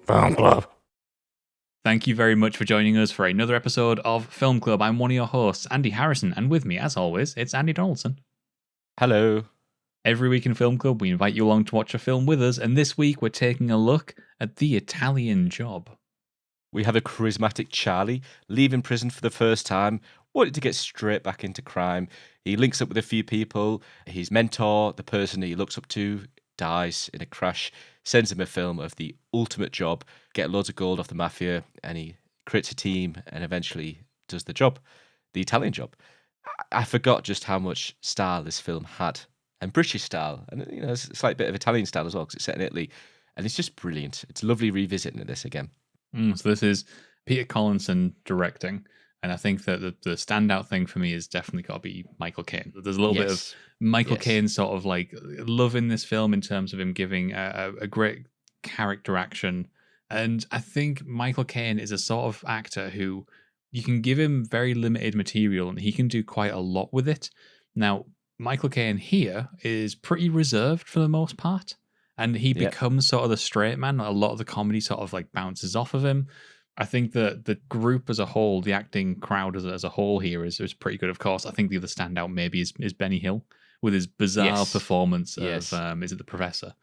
Film Club. Thank you very much for joining us for another episode of Film Club. I'm one of your hosts, Andy Harrison, and with me, as always, it's Andy Donaldson. Hello. Every week in Film Club, we invite you along to watch a film with us, and this week we're taking a look at The Italian Job. We have a charismatic Charlie leaving prison for the first time, wanting to get straight back into crime. He links up with a few people. His mentor, the person he looks up to, dies in a crash, sends him a film of the ultimate job, get loads of gold off the mafia, and he creates a team and eventually does the job, the Italian job. I forgot just how much style this film had, and British style, and it's a slight bit of Italian style as well because it's set in Italy, and it's just brilliant. It's lovely revisiting this again. So this is Peter Collinson directing, and I think that the standout thing for me is definitely got to be Michael Caine. There's a little bit of Michael Caine sort of like love in this film in terms of him giving a great character action, and I think Michael Caine is a sort of actor who you can give him very limited material and he can do quite a lot with it. Now, Michael Caine here is pretty reserved for the most part. And he becomes sort of the straight man. A lot of the comedy sort of like bounces off of him. I think that the group as a whole, the acting crowd as a whole here is pretty good. Of course, I think the other standout maybe is Benny Hill with his bizarre performance of is it the Professor?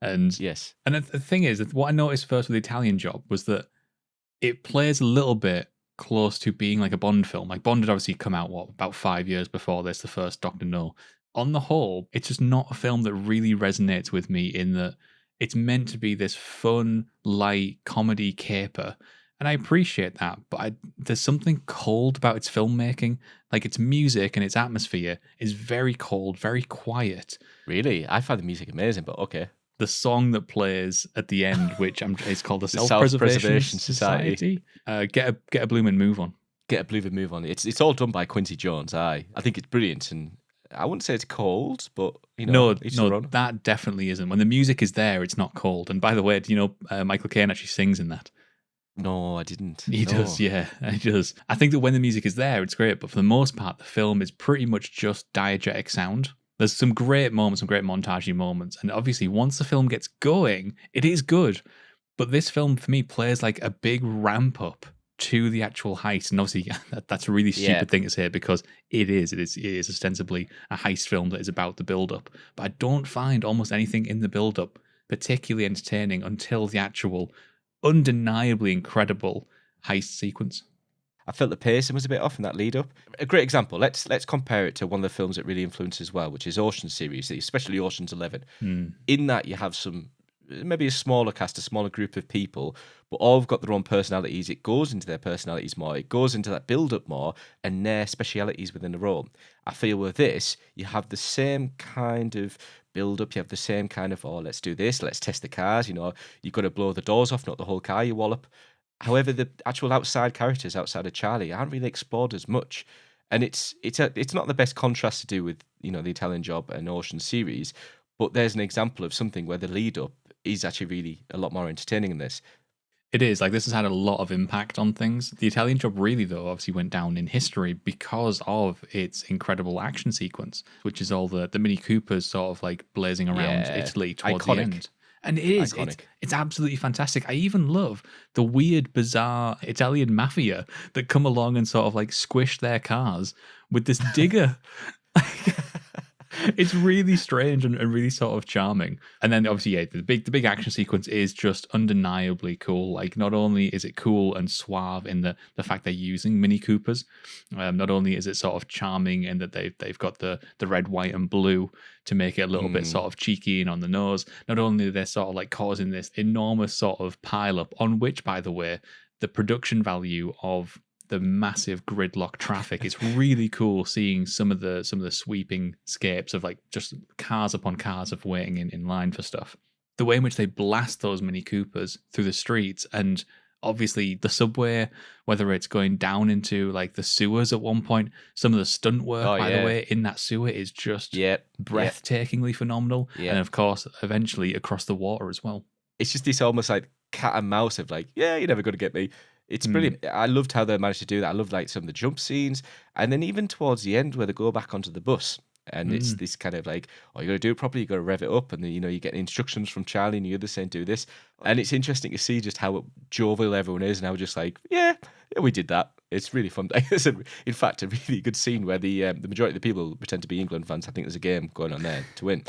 And and the thing is that what I noticed first with The Italian Job was that it plays a little bit close to being like a Bond film. Like Bond had obviously come out about 5 years before this, the first Dr. No. On the whole, it's just not a film that really resonates with me in that it's meant to be this fun, light comedy caper. And I appreciate that, but there's something cold about its filmmaking. Like its music and its atmosphere is very cold, very quiet. Really? I find the music amazing, but okay. The song that plays at the end, which is called the Self-Preservation Society. Get a blooming move on. Get a blooming move on. It's all done by Quincy Jones. I think it's brilliant, and I wouldn't say it's cold, but no, that definitely isn't. When the music is there, it's not cold. And by the way, do you know Michael Caine actually sings in that? No, I didn't. He does, yeah, he does. I think that when the music is there, it's great, but for the most part, the film is pretty much just diegetic sound. There's some great moments, some great montagey moments, and obviously once the film gets going, it is good. But this film, for me, plays like a big ramp up to the actual heist, and obviously that's a really stupid thing to say because it is ostensibly a heist film that is about the build-up. But I don't find almost anything in the build-up particularly entertaining until the actual undeniably incredible heist sequence. I felt the pacing was a bit off in that lead-up. A great example. Let's compare it to one of the films that really influenced as well, which is Ocean's series, especially Ocean's 11. In that, you have maybe a smaller cast, a smaller group of people, but all have got their own personalities. It goes into their personalities more. It goes into that build-up more and their specialities within the role. I feel with this, you have the same kind of build-up. You have the same kind of, let's do this, let's test the cars. You've got to blow the doors off, not the whole car you wallop. However, the actual outside characters outside of Charlie aren't really explored as much. And it's not the best contrast to do with, The Italian Job and Ocean series, but there's an example of something where the lead-up is actually really a lot more entertaining in this. It is. Like, this has had a lot of impact on things. The Italian Job really, though, obviously went down in history because of its incredible action sequence, which is all the Mini Coopers sort of like blazing around Italy towards the end. And it is. It's absolutely fantastic. I even love the weird, bizarre Italian mafia that come along and sort of like squish their cars with this digger. It's really strange and really sort of charming. And then obviously, the big action sequence is just undeniably cool. Like, not only is it cool and suave in the fact they're using Mini Coopers, not only is it sort of charming in that they've got the red, white, and blue to make it a little bit sort of cheeky and on the nose. Not only they're sort of like causing this enormous sort of pile up, on which, by the way, the production value of the massive gridlock traffic. It's really cool seeing some of the sweeping scapes of like just cars upon cars of waiting in line for stuff. The way in which they blast those Mini Coopers through the streets, and obviously the subway, whether it's going down into like the sewers at one point, some of the stunt work, by the way, in that sewer is just breathtakingly phenomenal. And of course, eventually across the water as well. It's just this almost like cat and mouse of like, you're never going to get me. It's brilliant. I loved how they managed to do that. I loved like some of the jump scenes. And then even towards the end where they go back onto the bus And it's this kind of like, oh, you got to do it properly, you got to rev it up, and then you get instructions from Charlie and the others saying do this. And it's interesting to see just how jovial everyone is, and how just like, yeah, we did that. It's really fun. In fact, a really good scene where the majority of the people pretend to be England fans. I think there's a game going on there to win.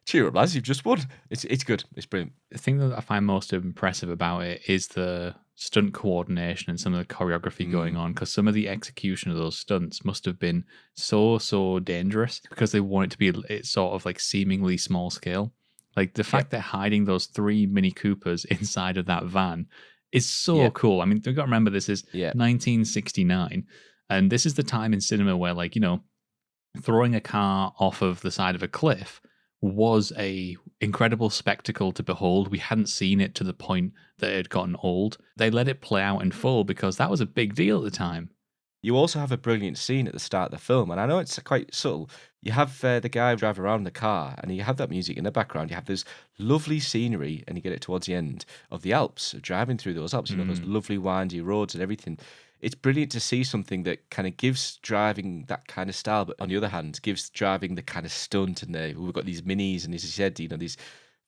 Cheer up, lads! You've just won. It's good. It's brilliant. The thing that I find most impressive about it is the stunt coordination and some of the choreography going on, because some of the execution of those stunts must have been so dangerous because they want it to be it's sort of like seemingly small scale. Like the fact they're hiding those 3 Mini Coopers inside of that van is so cool. I mean, we've got to remember this is 1969, and this is the time in cinema where, like, throwing a car off of the side of a cliff was a incredible spectacle to behold. We hadn't seen it to the point that it had gotten old. They let it play out in full because that was a big deal at the time. You also have a brilliant scene at the start of the film, and I know it's quite subtle. You have the guy drive around the car, and you have that music in the background. You have this lovely scenery, and you get it towards the end of the Alps, driving through those Alps, those lovely windy roads and everything. It's brilliant to see something that kind of gives driving that kind of style, but on the other hand, gives driving the kind of stunt, and we've got these minis, and as you said, these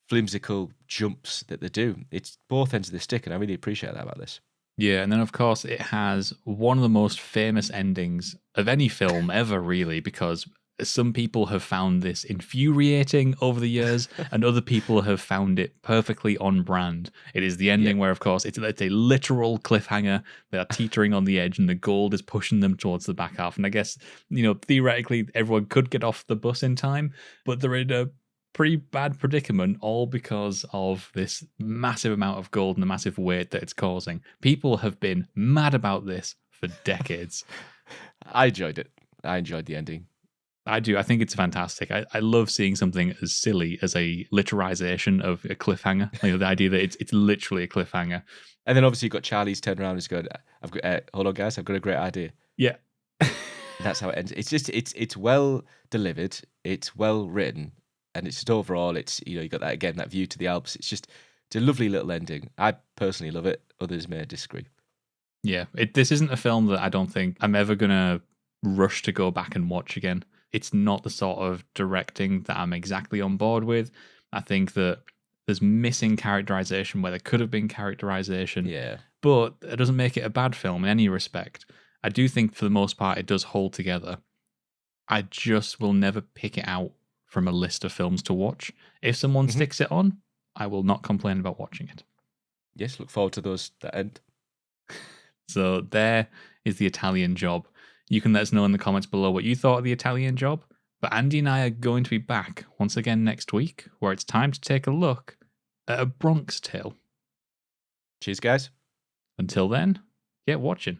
flimsical jumps that they do. It's both ends of the stick, and I really appreciate that about this. Yeah, and then of course it has one of the most famous endings of any film ever, really, because some people have found this infuriating over the years, and other people have found it perfectly on brand. It is the ending where, of course, it's a literal cliffhanger. They are teetering on the edge, and the gold is pushing them towards the back half. And I guess, theoretically, everyone could get off the bus in time, but they're in a pretty bad predicament, all because of this massive amount of gold and the massive weight that it's causing. People have been mad about this for decades. I enjoyed it. I enjoyed the ending. I do. I think it's fantastic. I love seeing something as silly as a literization of a cliffhanger. The idea that it's literally a cliffhanger. And then obviously you've got Charlie's turn around and he's going, "I've got hold on, guys, I've got a great idea." Yeah. That's how it ends. It's just it's well delivered. It's well written, and it's just overall, it's you got that view to the Alps. It's a lovely little ending. I personally love it. Others may disagree. Yeah, this isn't a film that I don't think I'm ever gonna rush to go back and watch again. It's not the sort of directing that I'm exactly on board with. I think that there's missing characterization where there could have been characterization. Yeah. But it doesn't make it a bad film in any respect. I do think for the most part it does hold together. I just will never pick it out from a list of films to watch. If someone sticks it on, I will not complain about watching it. Yes, look forward to that end. So there is The Italian Job. You can let us know in the comments below what you thought of The Italian Job. But Andy and I are going to be back once again next week, where it's time to take a look at A Bronx Tale. Cheers, guys. Until then, get watching.